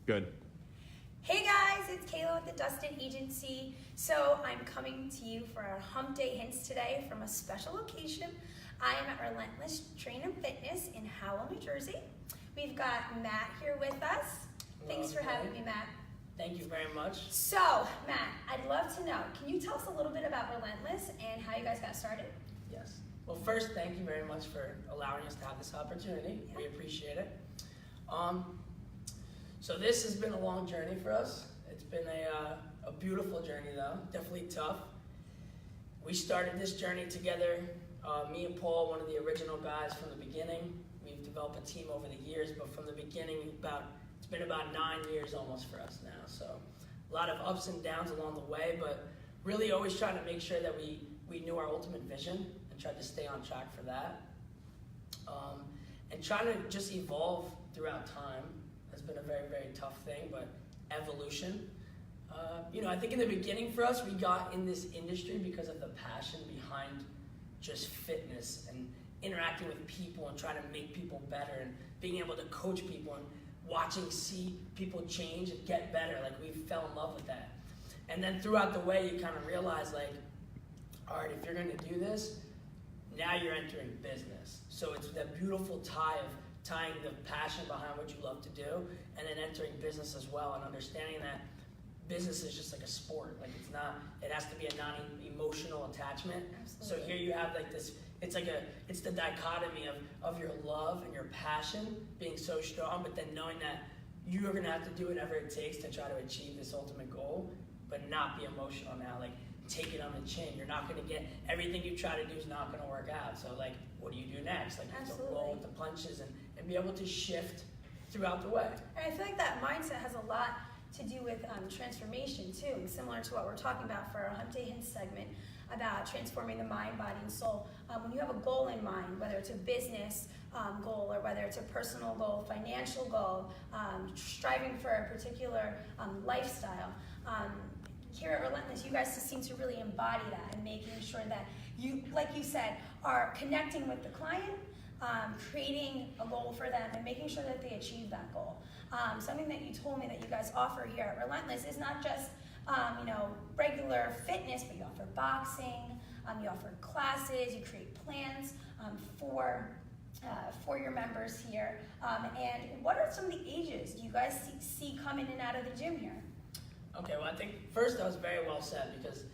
Good. Hey guys, it's Kayla with the Dustin Agency. So I'm coming to you for our Hump Day Hints today from a special location. I am at Relentless Fitness in Howell, New Jersey. We've got Matt here with us. Thanks for having me, Matt. Thank you very much. So, Matt, I'd love to know, can you tell us a little bit about Relentless and how you guys got started? Yes. Well, first, thank you very much for allowing us to have this opportunity. Yeah. We appreciate it. So this has been a long journey for us. It's been a beautiful journey, though. Definitely tough. We started this journey together. Me and Paul, one of the original guys from the beginning. We've developed a team over the years, but from the beginning, it's been about 9 years almost for us now. So a lot of ups and downs along the way, but really always trying to make sure that we knew our ultimate vision and tried to stay on track for that. And trying to just evolve throughout time has been a very, very tough thing, but evolution. I think in the beginning for us, we got in this industry because of the passion behind just fitness and interacting with people and trying to make people better and being able to coach people and see people change and get better. Like, we fell in love with that. And then throughout the way, you kind of realize, like, all right, if you're going to do this, now you're entering business. So it's that beautiful tie of tying the passion behind what you love to do and then entering business as well, and understanding that business is just like a sport. Like, it has to be a non-emotional attachment. Absolutely. So here you have like this, it's the dichotomy of your love and your passion being so strong, but then knowing that you are gonna have to do whatever it takes to try to achieve this ultimate goal, but not be emotional now. Like, take it on the chin. You're not gonna get, everything you try to do is not gonna work out. So like, what do you do next? Like, you have to roll with the punches and be able to shift throughout the way. And I feel like that mindset has a lot to do with transformation too, and similar to what we're talking about for our Hump Day Hints segment about transforming the mind, body, and soul. When you have a goal in mind, whether it's a business goal or whether it's a personal goal, financial goal, striving for a particular lifestyle, here at Relentless, you guys just seem to really embody that and making sure that you, like you said, are connecting with the client, creating a goal for them and making sure that they achieve that goal. Something that you told me that you guys offer here at Relentless is not just regular fitness, but you offer boxing, you offer classes, you create plans for your members here. And what are some of the ages you guys see come in and out of the gym here? Okay, well, I think first that was very well said, because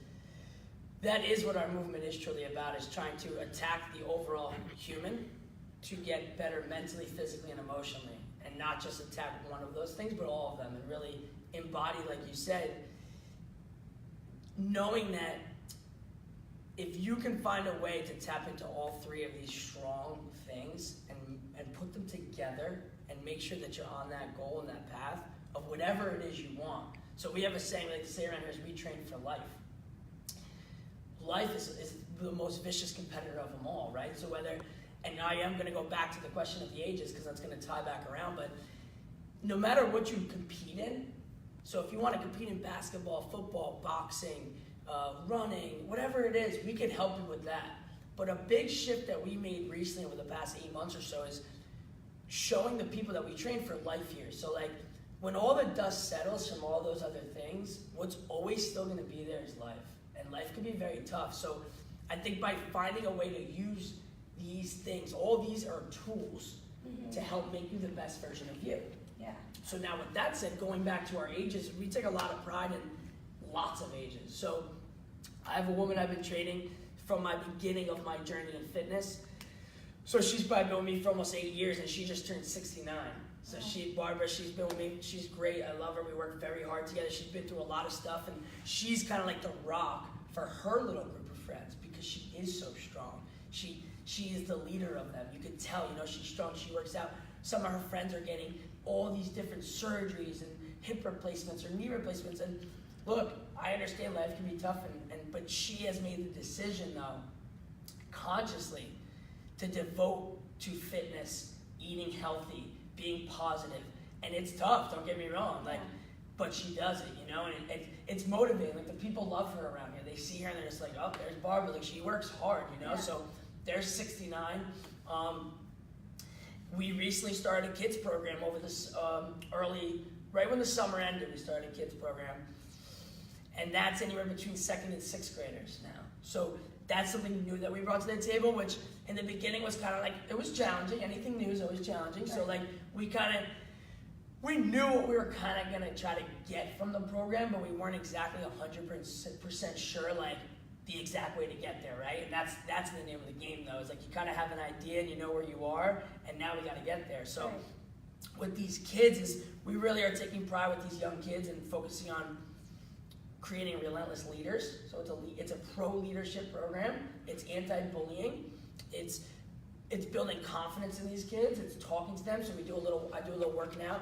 that is what our movement is truly about, is trying to attack the overall human to get better mentally, physically, and emotionally, and not just attack one of those things, but all of them, and really embody, like you said, knowing that if you can find a way to tap into all three of these strong things and put them together and make sure that you're on that goal and that path of whatever it is you want. So we have a saying we like to say around here is, we train for life. Life is the most vicious competitor of them all, right? So and I am going to go back to the question of the ages, because that's going to tie back around, but no matter what you compete in, so if you want to compete in basketball, football, boxing, running, whatever it is, we can help you with that. But a big shift that we made recently over the past 8 months or so is showing the people that we train for life here. So like, when all the dust settles from all those other things, what's always still going to be there is life. And life can be very tough. So I think by finding a way to use these things, all these are tools to help make you the best version of you. Yeah. So now with that said, going back to our ages, we take a lot of pride in lots of ages. So I have a woman I've been training from my beginning of my journey in fitness. So she's probably been with me for almost 8 years, and she just turned 69. So Barbara, she's been with me. She's great. I love her. We work very hard together. She's been through a lot of stuff, and she's kind of like the rock for her little group of friends, because she is so strong. She is the leader of them. You could tell, she's strong. She works out. Some of her friends are getting all these different surgeries and hip replacements or knee replacements. And look, I understand life can be tough, but she has made the decision, though, consciously, to devote to fitness, eating healthy, being positive. And it's tough, don't get me wrong, but she does it, and it's motivating. Like, the people love her around here. They see her and they're just like, oh, there's Barbara, like, she works hard, So there's 69. We recently started a kids program over this early right when the summer ended, we started a kids program. And that's anywhere between 2nd and 6th graders now. So that's something new that we brought to the table, which in the beginning was kind of like, it was challenging. Anything new is always challenging. So like we knew what we were kind of going to try to get from the program, but we weren't exactly 100% sure like the exact way to get there, right? And that's the name of the game though. It's like you kind of have an idea and you know where you are, and now we got to get there. So with these kids is we really are taking pride with these young kids and focusing on creating relentless leaders. So it's a pro leadership program. It's anti-bullying. It's building confidence in these kids. It's talking to them. So I do a little work now.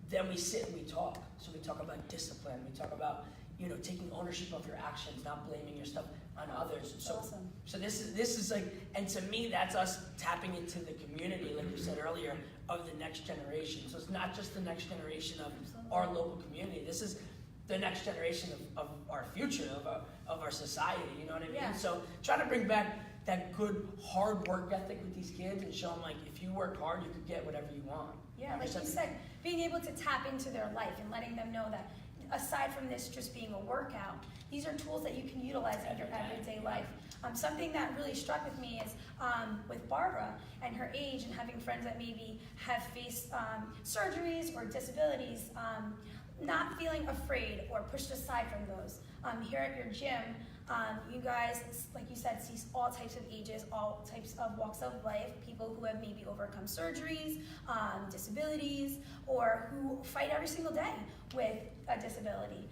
Then we sit and we talk. So we talk about discipline. We talk about taking ownership of your actions, not blaming your stuff on others. So awesome. So this is like, and to me that's us tapping into the community, like you said earlier, of the next generation. So it's not just the next generation of our local community. This is the next generation of our future, of our society, you know what I mean? Yeah. So trying to bring back that good hard work ethic with these kids and show them like if you work hard, you could get whatever you want. Yeah, like you said, being able to tap into their life and letting them know that aside from this just being a workout, these are tools that you can utilize in your everyday life. Something that really struck with me is with Barbara and her age and having friends that maybe have faced surgeries or disabilities, not feeling afraid or pushed aside from those. Here at your gym, you guys, like you said, see all types of ages, all types of walks of life, people who have maybe overcome surgeries, disabilities, or who fight every single day with a disability.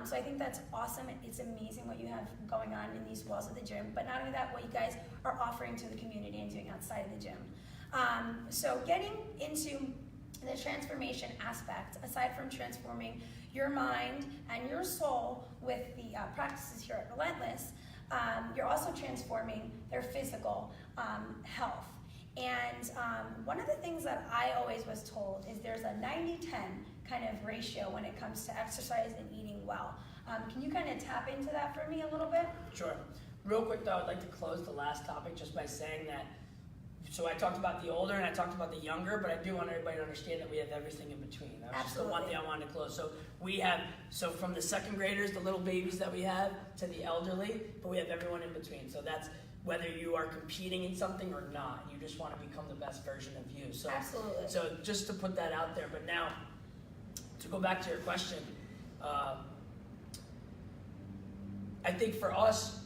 So I think that's awesome. It's amazing what you have going on in these walls of the gym, but not only that, what you guys are offering to the community and doing outside of the gym. So getting into the transformation aspect, aside from transforming your mind and your soul with the practices here at Relentless, you're also transforming their physical health. And one of the things that I always was told is there's a 90-10 kind of ratio when it comes to exercise and eating well. Can you kind of tap into that for me a little bit? Sure. Real quick though, I'd like to close the last topic just by saying that, so I talked about the older and I talked about the younger, but I do want everybody to understand that we have everything in between. That was just the one thing I wanted to close. So we have, from the 2nd graders, the little babies that we have, to the elderly, but we have everyone in between. So that's whether you are competing in something or not. You just want to become the best version of you. So, absolutely. So just to put that out there. But now, to go back to your question, I think for us,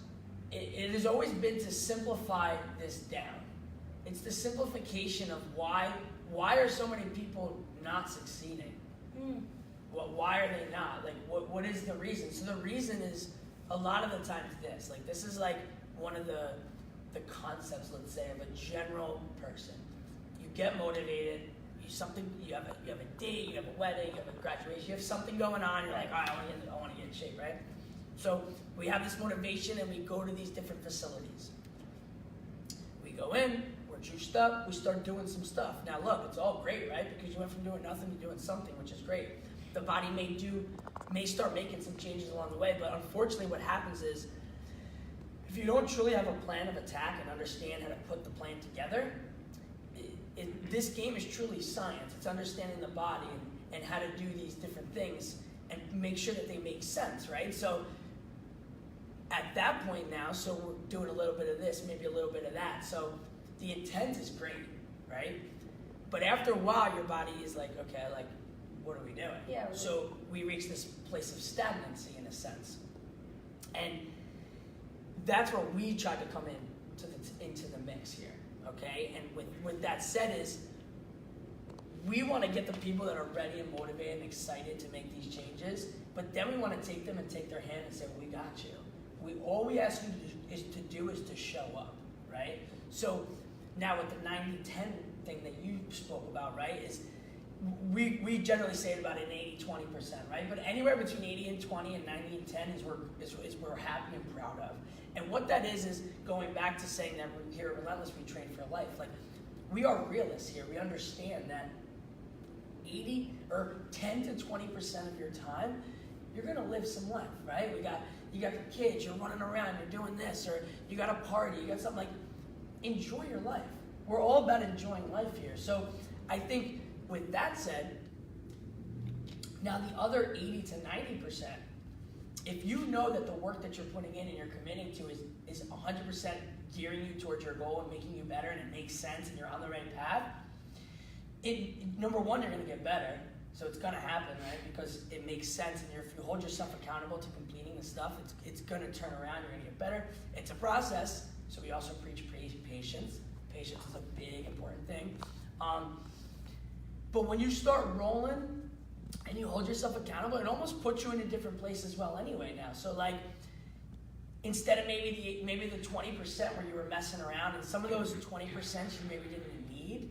it has always been to simplify this down. It's the simplification of why are so many people not succeeding? Why are they not? Like, what is the reason? So the reason is a lot of the times this. Like, this is like one of the concepts, let's say, of a general person. You get motivated. You have a date. You have a wedding. You have a graduation. You have something going on. You're like, all right, I want to get in shape, right? So we have this motivation, and we go to these different facilities. We go in. Juiced up, we start doing some stuff. Now look, it's all great, right? Because you went from doing nothing to doing something, which is great. The body may start making some changes along the way, but unfortunately what happens is, if you don't truly have a plan of attack and understand how to put the plan together, this game is truly science. It's understanding the body and how to do these different things and make sure that they make sense, right? So at that point now, so we're doing a little bit of this, maybe a little bit of that. So the intent is great, right? But after a while, your body is like, okay, like, what are we doing? Yeah. So we reach this place of stagnancy in a sense. And that's where we try to come into the mix here, okay? And with that said is, we want to get the people that are ready and motivated and excited to make these changes, but then we want to take them and take their hand and say, well, we got you. All we ask you is to show up, right? So now with the 90-10 thing that you spoke about, right, is we generally say about an 80-20%, right? But anywhere between 80 and 20 and 90 and 10 is we're happy and proud of. And what that is going back to saying that here at Relentless, we train for life. Like, we are realists here. We understand that 80 or 10 to 20% of your time, you're gonna live some life, right? You got the kids, you're running around, you're doing this, or you got a party, you got something like, enjoy your life. We're all about enjoying life here. So I think with that said, Now the other 80 to 90%, if you know that the work that you're putting in and you're committing to is 100% gearing you towards your goal and making you better, and it makes sense and you're on the right path, number one, you're going to get better. So it's going to happen, right? Because it makes sense, and if you hold yourself accountable to completing the stuff, it's going to turn around. You're going to get better. It's a process. So we also preach patience. Patience is a big, important thing. But when you start rolling and you hold yourself accountable, it almost puts you in a different place as well anyway now. So like, instead of maybe the 20% where you were messing around, and some of those 20% you maybe didn't need,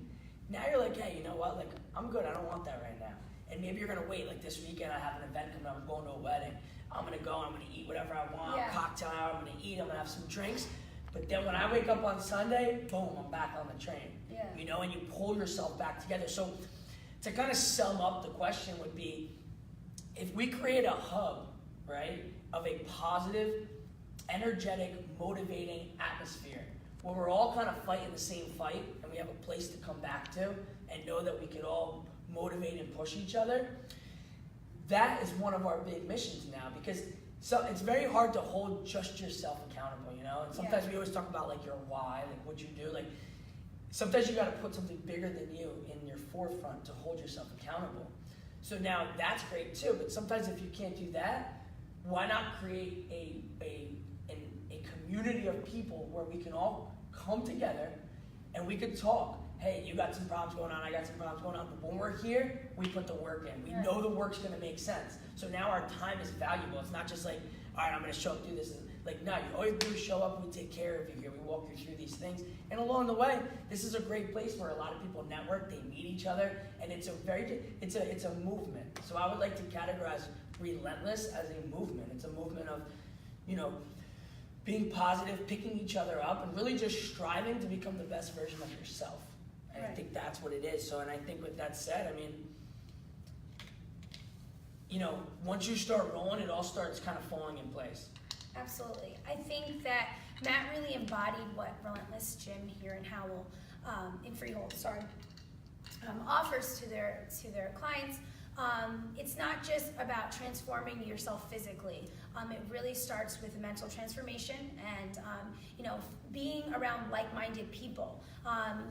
now you're like, hey, you know what? Like, I'm good. I don't want that right now. And maybe you're gonna wait. Like this weekend, I have an event coming up. I'm going to a wedding. I'm gonna go. I'm gonna eat whatever I want. Yeah. Cocktail hour. I'm gonna eat. I'm gonna have some drinks. But then when I wake up on Sunday, boom, I'm back on the train. Yeah. You know, and you pull yourself back together. So to kind of sum up the question would be, if we create a hub, right, of a positive, energetic, motivating atmosphere where we're all kind of fighting the same fight and we have a place to come back to and know that we could all motivate and push each other, that is one of our big missions now, because it's very hard to hold just yourself accountable, you know? And sometimes we always talk about like your why, like what you do. Like sometimes you got to put something bigger than you in your forefront to hold yourself accountable. So now that's great too, but sometimes if you can't do that, why not create a community of people where we can all come together and we could talk. Hey, you got some problems going on, I got some problems going on, but when we're here, we put the work in. We know the work's gonna make sense. So now our time is valuable. It's not just like, all right, I'm gonna show up, do this. Like, no, you always do show up, we take care of you here, we walk you through these things. And along the way, this is a great place where a lot of people network, they meet each other, and it's a movement. So I would like to categorize Relentless as a movement. It's a movement of, you know, being positive, picking each other up, and really just striving to become the best version of yourself. And I think that's what it is. So, and I think with that said, I mean, you know, once you start rolling, it all starts kind of falling in place. Absolutely. I think that Matt really embodied what Relentless Gym here in Howell, in Freehold, offers to their clients. It's not just about transforming yourself physically. It really starts with mental transformation and, you know, being around like-minded people.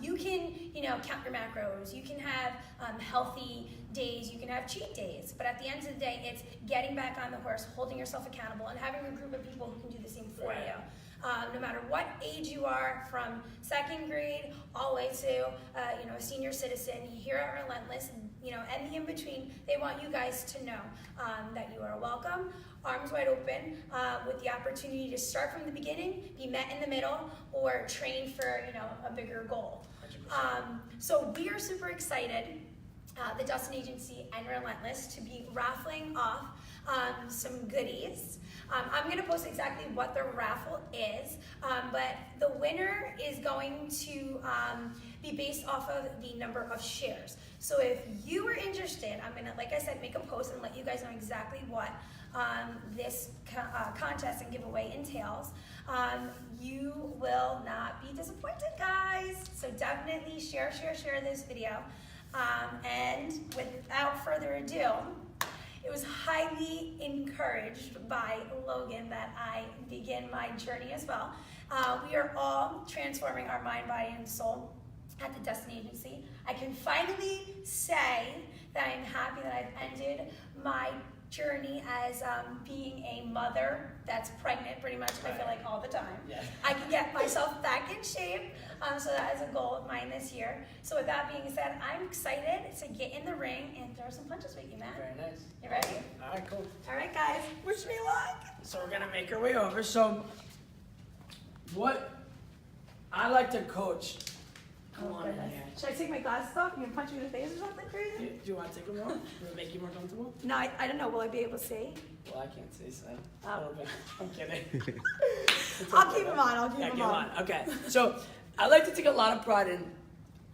You can, you know, count your macros. You can have healthy days. You can have cheat days. But at the end of the day, it's getting back on the horse, holding yourself accountable, and having a group of people who can do the same for you. No matter what age you are, from second grade all the way to you know, a senior citizen, here at Relentless, you know, and the in between, they want you guys to know that you are welcome, arms wide open, with the opportunity to start from the beginning, be met in the middle, or train for, you know, a bigger goal. So we are super excited, the Dustin Agency and Relentless, to be raffling off some goodies. I'm going to post exactly what the raffle is, but the winner is going to be based off of the number of shares. So if you are interested, I'm going to, like I said, make a post and let you guys know exactly what this contest and giveaway entails. You will not be disappointed, guys. So definitely share this video. And without further ado, it was highly encouraged by Logan that I begin my journey as well. We are all transforming our mind, body, and soul at the Dustin Agency. I can finally say that I'm happy that I've ended my journey as being a mother that's pregnant pretty much, I feel like, all the time. Yeah. I can get myself back in shape, so that is a goal of mine this year. So with that being said, I'm excited to get in the ring and throw some punches with you, Matt. Very nice. You ready? All right, cool. All right, guys, wish me luck. So we're gonna make our way over. So what I like to coach. Come on in here. Should I take my glasses off? You gonna punch me in the face or something crazy? Do you want to take them off? Will it make you more comfortable? No, I don't know. Will I be able to see? Well, I can't see, so Oh. I'm kidding. I'll keep them on. I'll keep them on. Okay. So I like to take a lot of pride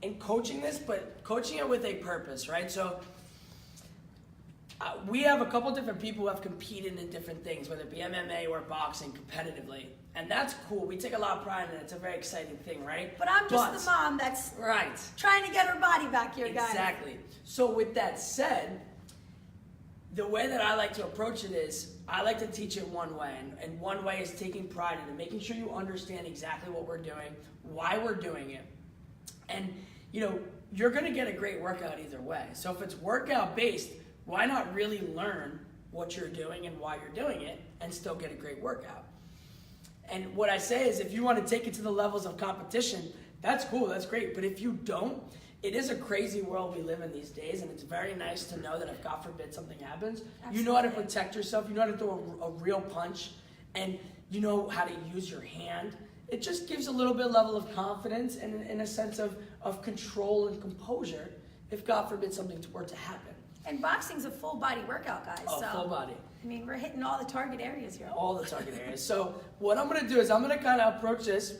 in coaching this, but coaching it with a purpose, right? So we have a couple different people who have competed in different things, whether it be MMA or boxing competitively. And that's cool. We take a lot of pride in it. It's a very exciting thing, right? But I'm just the mom that's right trying to get her body back here, guys. Exactly. So with that said, the way that I like to approach it is, I like to teach it one way, and one way is taking pride in it, making sure you understand exactly what we're doing, why we're doing it. And, you know, you're gonna get a great workout either way. So if it's workout based, why not really learn what you're doing and why you're doing it and still get a great workout? And what I say is, if you want to take it to the levels of competition, that's cool, that's great. But if you don't, it is a crazy world we live in these days, and it's very nice to know that if God forbid something happens, you know how to protect yourself, you know how to throw a real punch, and you know how to use your hand. It just gives a little bit level of confidence and in a sense of control and composure if God forbid something were to happen. And boxing's a full body workout, guys. Oh, so, full body. I mean, we're hitting all the target areas here. All the target areas. So what I'm gonna do is I'm gonna kind of approach this,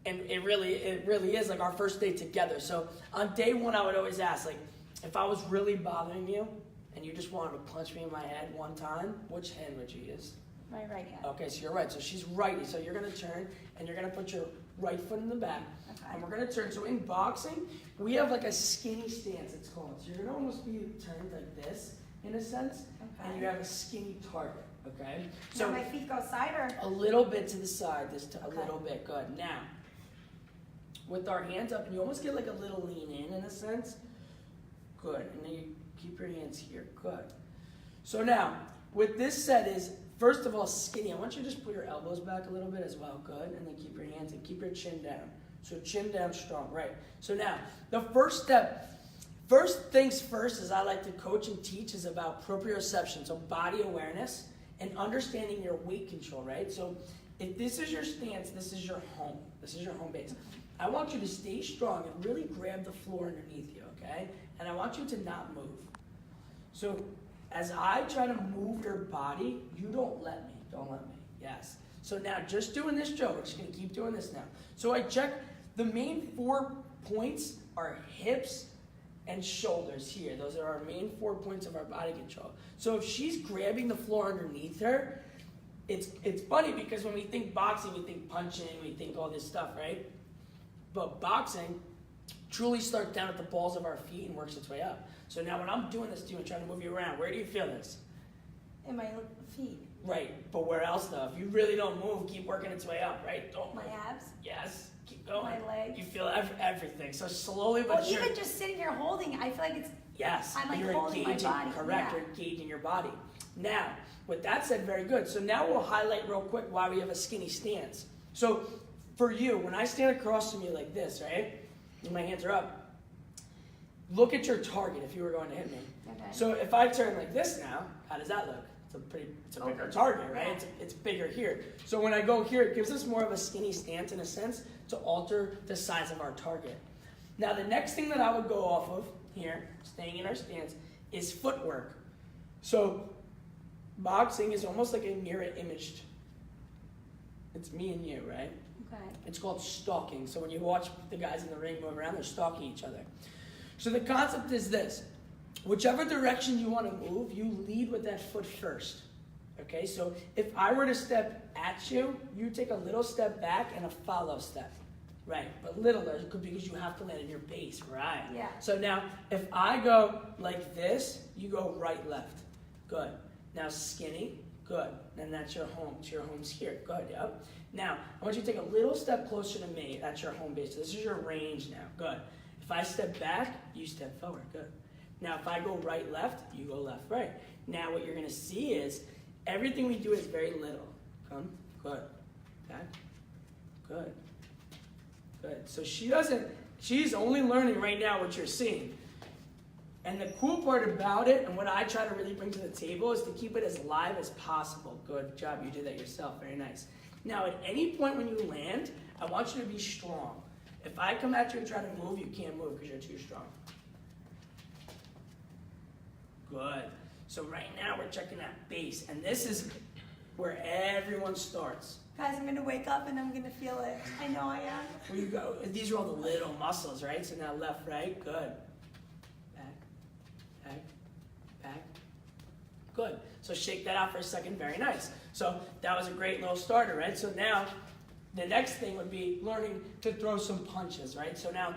and it really is like our first day together. So on day one, I would always ask, like, if I was really bothering you and you just wanted to punch me in my head one time, which hand would you use? My right hand. Okay, so you're right. So she's righty. So you're gonna turn and you're gonna put your right foot in the back. Okay. And we're gonna turn. So in boxing, we have like a skinny stance, it's called. So you're gonna almost be turned like this, in a sense, and you have a skinny target, okay? So my feet go side or? A little bit to the side, a Okay. little bit, good. Now, with our hands up, and you almost get like a little lean in a sense. Good, and then you keep your hands here, good. So now, with this set is, first of all, skinny. I want you to just put your elbows back a little bit as well, good, and then keep your hands and keep your chin down. So chin down strong, right. So now, the first step, first things first, as I like to coach and teach, is about proprioception, so body awareness and understanding your weight control, right? So if this is your stance, this is your home. This is your home base. I want you to stay strong and really grab the floor underneath you, okay? And I want you to not move. So as I try to move your body, you don't let me, yes. So now just doing this drill, we're just gonna keep doing this now. So I check, the main 4 points are hips and shoulders here. Those are our main 4 points of our body control. So if she's grabbing the floor underneath her, it's funny because when we think boxing, we think punching, we think all this stuff, right? But boxing truly starts down at the balls of our feet and works its way up. So now when I'm doing this to you and trying to move you around, where do you feel this? In my feet. Right, but where else though? If you really don't move, keep working its way up, right? Don't My move. abs. Yes, keep going. My legs. You feel everything. So slowly but surely. Even just sitting here holding, I feel like it's. Yes, I'm like you're holding my engaging. body. Correct, Yeah. you're engaging your body. Now, with that said, very good. So now we'll highlight real quick why we have a skinny stance. So for you, when I stand across from you like this, right? And my hands are up. Look at your target if you were going to hit me. Okay. So if I turn like this now, how does that look? It's a bigger target, right? Yeah. It's bigger here. So when I go here, it gives us more of a skinny stance in a sense to alter the size of our target. Now the next thing that I would go off of here, staying in our stance, is footwork. So boxing is almost like a mirror imaged. It's me and you, right? Okay. It's called stalking. So when you watch the guys in the ring move around, they're stalking each other. So the concept is this. Whichever direction you want to move, you lead with that foot first. Okay, so if I were to step at you, you take a little step back and a follow step. Right, but littler because you have to land in your base, right? Yeah. So now, if I go like this, you go right, left. Good. Now skinny, good. Then that's your home. So your home's here. Good, yep. Now, I want you to take a little step closer to me. That's your home base. So this is your range now. Good. If I step back, you step forward. Good. Now, if I go right, left, you go left, right. Now, what you're going to see is everything we do is very little. Come. Good. Back. Good. Good. So she's only learning right now what you're seeing. And the cool part about it, and what I try to really bring to the table, is to keep it as live as possible. Good job. You did that yourself. Very nice. Now, at any point when you land, I want you to be strong. If I come at you and try to move, you can't move because you're too strong. Good. So right now we're checking that base, and this is where everyone starts. Guys, I'm going to wake up and I'm going to feel it. I know I am. Where you go. These are all the little muscles, right? So now left, right. Good. Back, back, back. Good. So shake that out for a second. Very nice. So that was a great little starter, right? So now the next thing would be learning to throw some punches, right? So now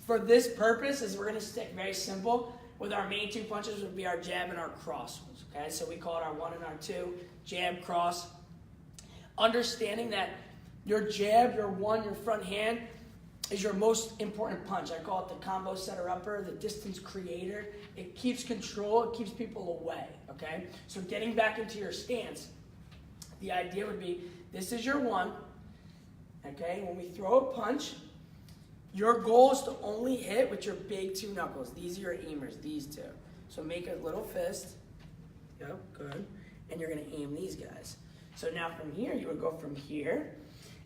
for this purpose is we're going to stick very simple. with our main 2 punches would be our jab and our cross. Okay, so we call it our 1 and our 2, jab, cross. Understanding that your jab, your 1, your front hand, is your most important punch. I call it the combo setter-upper, the distance creator. It keeps control, it keeps people away, okay? So getting back into your stance, the idea would be, this is your 1, okay? When we throw a punch, your goal is to only hit with your big 2 knuckles. These are your aimers, these 2. So make a little fist. Yep, good. And you're gonna aim these guys. So now from here, you would go from here.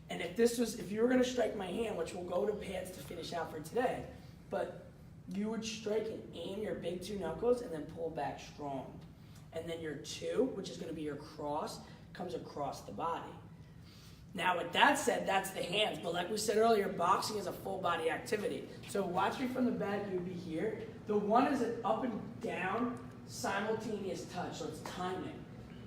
And if you were gonna strike my hand, which we'll go to pads to finish out for today, but you would strike and aim your big 2 knuckles and then pull back strong. And then your 2, which is gonna be your cross, comes across the body. Now with that said, that's the hands, but like we said earlier, boxing is a full body activity. So watch me from the back, you would be here. The 1 is an up and down simultaneous touch, so it's timing.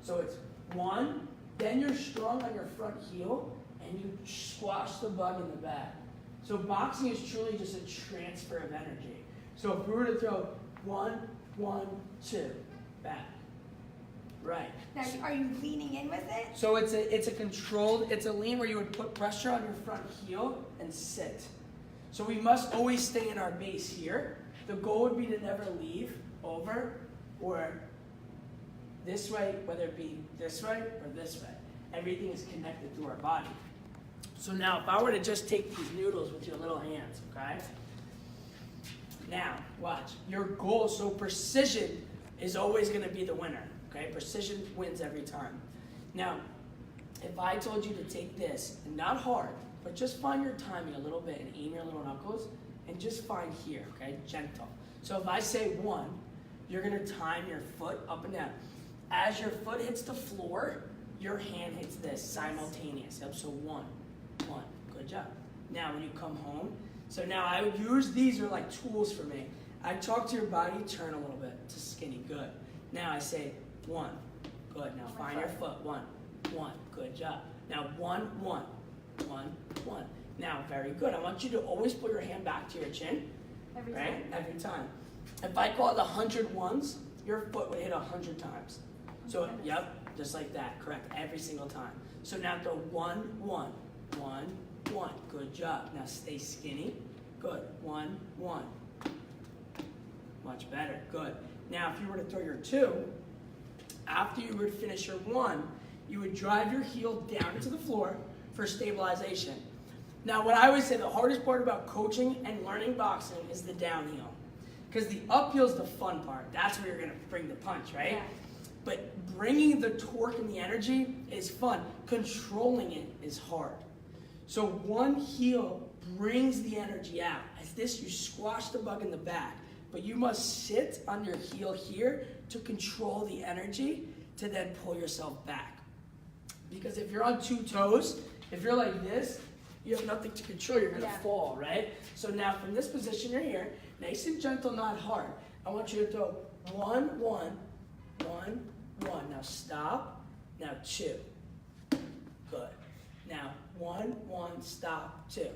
So it's 1, then you're strong on your front heel, and you squash the bug in the back. So boxing is truly just a transfer of energy. So if we were to throw 1, 1, 2, back, right. Now, are you leaning in with it? So it's a controlled, it's a lean where you would put pressure on your front heel and sit. So we must always stay in our base here. The goal would be to never leave over or this way, whether it be this way or this way. Everything is connected through our body. So now, if I were to just take these noodles with your little hands, okay? Now, watch. Your goal, so precision is always going to be the winner, okay? Precision wins every time. Now, if I told you to take this, and not hard, but just find your timing a little bit and aim your little knuckles, and just find here, okay? Gentle. So if I say 1, you're going to time your foot up and down. As your foot hits the floor, your hand hits this simultaneous. Yep, so 1, 1, good job. Now when you come home, so now I would use, these are like tools for me. I talk to your body, turn a little bit to skinny, good. Now I say 1, good. Now find your foot, 1, 1, good job. Now 1, 1, 1, 1. Now very good. I want you to always pull your hand back to your chin. Every right? time? Every time. If I call it 100 ones, your foot would hit 100 times. So, yep, just like that, correct, every single time. So now go 1, 1, 1, 1, good job. Now stay skinny, good, 1, 1. Much better, good. Now if you were to throw your 2, after you would finish your 1, you would drive your heel down into the floor for stabilization. Now what I always say, the hardest part about coaching and learning boxing is the downhill. Because the uphill is the fun part. That's where you're gonna bring the punch, right? Yeah. But bringing the torque and the energy is fun. Controlling it is hard. So 1 heel brings the energy out. As this, you squash the bug in the back. But you must sit on your heel here to control the energy to then pull yourself back. Because if you're on 2 toes, if you're like this, you have nothing to control. You're gonna fall, right? So now from this position, you're here, nice and gentle, not hard. I want you to throw 1, 1, 1, 1. Now stop. Now 2. Good. Now 1, 1, stop, 2.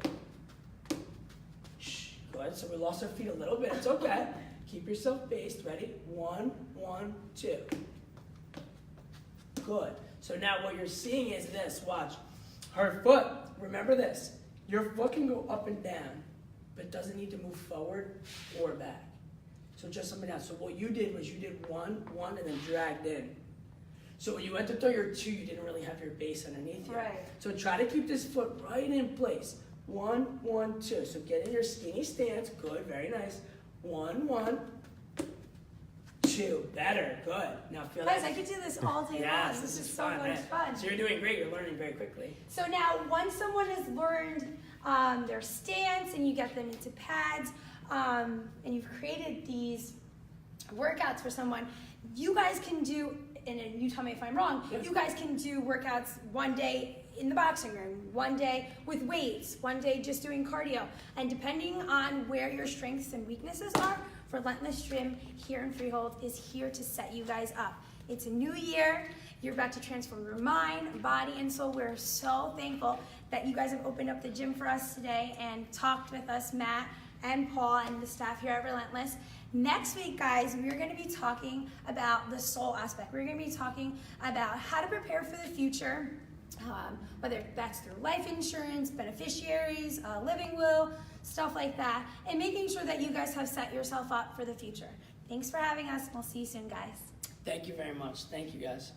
Shh. Good. So we lost our feet a little bit. It's okay. Keep yourself based. Ready? 1, 1, 2. Good. So now what you're seeing is this. Watch. Her foot. Remember this. Your foot can go up and down, but it doesn't need to move forward or back. So just up and down. So what you did was you did 1, 1, and then dragged in. So when you went to throw your 2, you didn't really have your base underneath you. Right. So try to keep this foot right in place. 1, 1, 2. So get in your skinny stance. Good, very nice. 1, 1, 2. Better, good. Now feel Guys, that. I could do this all day Yes, long. this is so fun, much right? fun. So you're doing great. You're learning very quickly. So now, once someone has learned their stance and you get them into pads, and you've created these workouts for someone, you guys can do, and you tell me if I'm wrong, you guys can do workouts one day in the boxing room, one day with weights, one day just doing cardio. And depending on where your strengths and weaknesses are, Relentless Gym here in Freehold is here to set you guys up. It's a new year. You're about to transform your mind, body, and soul. We're so thankful that you guys have opened up the gym for us today and talked with us, Matt and Paul and the staff here at Relentless. Next week, guys, we're going to be talking about the soul aspect. We're going to be talking about how to prepare for the future, whether that's through life insurance, beneficiaries, living will, stuff like that, and making sure that you guys have set yourself up for the future. Thanks for having us. We'll see you soon, guys. Thank you very much. Thank you, guys.